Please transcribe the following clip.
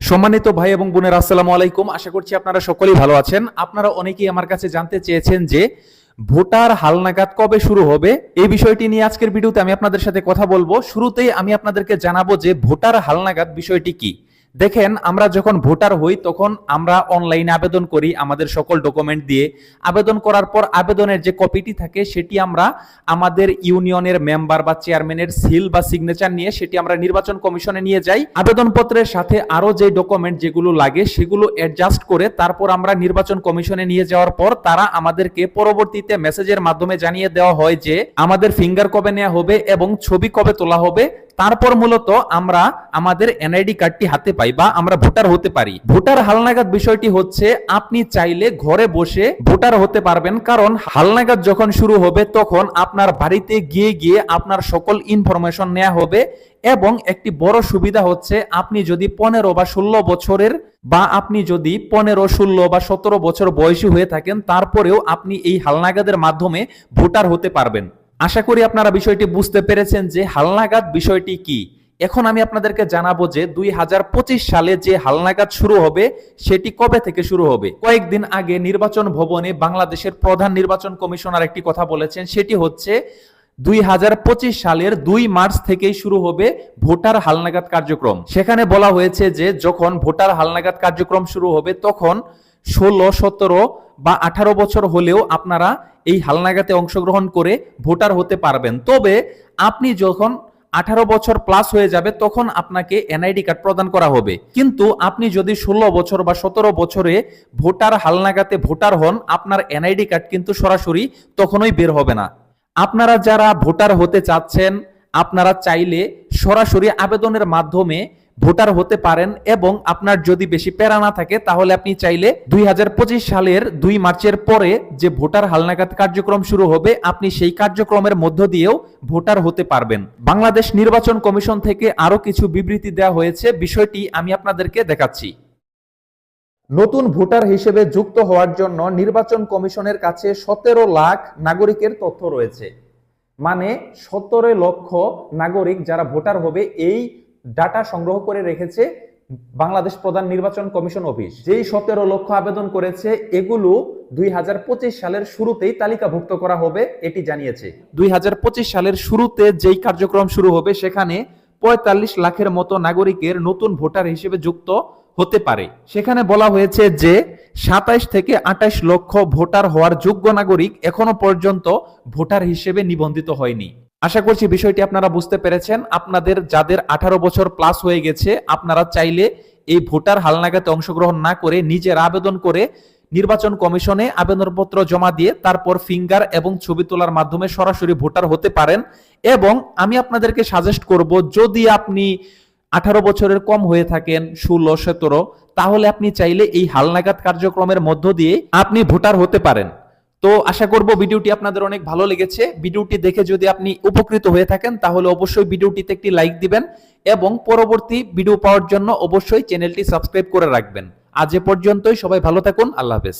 সম্মানিত ভাই এবং বোনেরা, আসসালামু আলাইকুম। আশা করছি আপনারা সকলেই ভালো আছেন। আপনারা অনেকেই আমার কাছে জানতে চেয়েছেন যে ভোটার হালনাগাদ কবে শুরু হবে। এই বিষয়টি নিয়ে আজকের ভিডিওতে আমি আপনাদের সাথে কথা বলবো। শুরুতেই আমি আপনাদেরকে জানাবো যে ভোটার হালনাগাদ বিষয়টি কি। দেখেন, আমরা যখন ভোটার হই তখন আমরা অনলাইনে আবেদন করি আমাদের সকল ডকুমেন্ট দিয়ে। আবেদন করার পর আবেদনের যে কপিটি থাকে সেটি আমরা আমাদের ইউনিয়নের মেম্বার বা চেয়ারম্যানের সিল বা সিগনেচার নিয়ে সেটি আমরা নির্বাচন কমিশনে নিয়ে যাই। আবেদনপত্রের সাথে আরো যে ডকুমেন্ট যেগুলো লাগে সেগুলো অ্যাডজাস্ট করে তারপর আমরা নির্বাচন কমিশনে নিয়ে যাওয়ার পর তারা আমাদেরকে পরবর্তীতে মেসেজের মাধ্যমে জানিয়ে দেওয়া হয় যে আমাদের ফিঙ্গার কবে নেওয়া হবে এবং ছবি কবে তোলা হবে। তারপর মূলত আমরা আমাদের এনআইডি কার্ডটি হাতে পাই বা আমরা ভোটার হতে পারি। ভোটার হালনাগাদ বিষয়টি হচ্ছে আপনি চাইলে ঘরে বসে ভোটার হতে পারবেন, কারণ হালনাগাদ যখন শুরু হবে তখন আপনার বাড়িতে গিয়ে গিয়ে আপনার সকল ইনফরমেশন নেওয়া হবে। এবং একটি বড় সুবিধা হচ্ছে আপনি যদি 15 বা 16 বছরের বা আপনি যদি 15, 16 বা 17 বছর বয়সী হয়ে থাকেন তারপরেও আপনি এই হালনাগাদের মাধ্যমে ভোটার হতে পারবেন। আশা করি আপনারা বিষয়টি বুঝতে পেরেছেন যে হালনাগাদ বিষয়টি কি। এখন আমি আপনাদেরকে জানাবো যে 2025 সালে যে হালনাগাদ শুরু হবে সেটি কবে থেকে শুরু হবে। কয়েকদিন আগে নির্বাচন ভবনে বাংলাদেশের প্রধান নির্বাচন কমিশনার একটি কথা বলেছেন, সেটি হচ্ছে 2025 সালের 2 মার্চ থেকেই শুরু হবে ভোটার হালনাগাদ কার্যক্রম। সেখানে বলা হয়েছে যে যখন ভোটার হালনাগাদ কার্যক্রম শুরু হবে তখন 16, 17 বা 18 বছর হলেও আপনারা এই হালনাগাদে অংশগ্রহণ করে ভোটার হতে পারবেন। তবে আপনি যখন 18 বছর প্লাস হয়ে যাবে তখন আপনাকে এনআইডি কার্ড প্রদান করা হবে। কিন্তু আপনি যদি 16 বছর বা 17 বছরে ভোটার হালনাগাদে ভোটার হন, আপনার এনআইডি কার্ড কিন্তু সরাসরি তখনই বের হবে না। আপনারা যারা ভোটার হতে চাচ্ছেন আপনারা চাইলে সরাসরি আবেদনের মাধ্যমে ভোটার হতে পারেন এবং আপনার যদি বেশি প্যারা না থাকে তাহলে আপনি চাইলে 2025 সালের 2 মার্চের পরে যে ভোটার হালনাগাদ কার্যক্রম শুরু হবে আপনি সেই কার্যক্রমের মধ্য দিয়েও ভোটার হতে পারবেন। বাংলাদেশ নির্বাচন কমিশন থেকে আরো কিছু বিবৃতি দেওয়া হয়েছে, বিষয়টি আমি আপনাদেরকে দেখাচ্ছি। নতুন ভোটার হিসেবে যুক্ত হওয়ার জন্য নির্বাচন কমিশনের কাছে 17 লাখ নাগরিকের তথ্য রয়েছে। মানে 17 লক্ষ নাগরিক যারা ভোটার হবে এই ডাটা সংগ্রহ করে রেখেছে বাংলাদেশ প্রধান নির্বাচন কমিশন অফিস। যেই 17 লক্ষ আবেদন করেছে এগুলো 2025 সালের শুরুতেই তালিকাভুক্ত করা হবে এটি জানিয়েছে। 2025 সালের শুরুতে যেই কার্যক্রম শুরু হবে সেখানে 45 লাখের মতো নাগরিকের নতুন ভোটার হিসেবে যুক্ত হতে পারে। সেখানে বলা হয়েছে যে 27 থেকে 28 লক্ষ ভোটার হওয়ার যোগ্য নাগরিক এখনো পর্যন্ত ভোটার হিসেবে নিবন্ধিত হয়নি। আশা করছি বিষয়টি আপনারা বুঝতে পেরেছেন। আপনাদের যাদের 18 বছর প্লাস হয়ে গেছে আপনারা চাইলে এই ভোটার হালনাগাদে অংশগ্রহণ না করে নিজের আবেদন করে নির্বাচন কমিশনে আবেদনপত্র জমা দিয়ে তারপর ফিঙ্গার এবং ছবি তোলার মাধ্যমে সরাসরি ভোটার হতে পারেন। এবং আমি আপনাদেরকে সাজেস্ট করব, যদি আপনি 18 বছরের কম হয়ে থাকেন, 16, 17, তাহলে আপনি চাইলে এই হালনাগাদ কার্যক্রমের মধ্য দিয়ে আপনি ভোটার হতে পারেন। তো আশা করব ভিডিওটি আপনাদের অনেক ভালো লেগেছে। ভিডিওটি দেখে যদি আপনি উপকৃত হয়ে থাকেন তাহলে অবশ্যই ভিডিওটিতে একটি লাইক দিবেন এবং পরবর্তী ভিডিও পাওয়ার জন্য অবশ্যই চ্যানেলটি সাবস্ক্রাইব করে রাখবেন। আজ এ পর্যন্তই, সবাই ভালো থাকুন, আল্লাহ হাফেজ।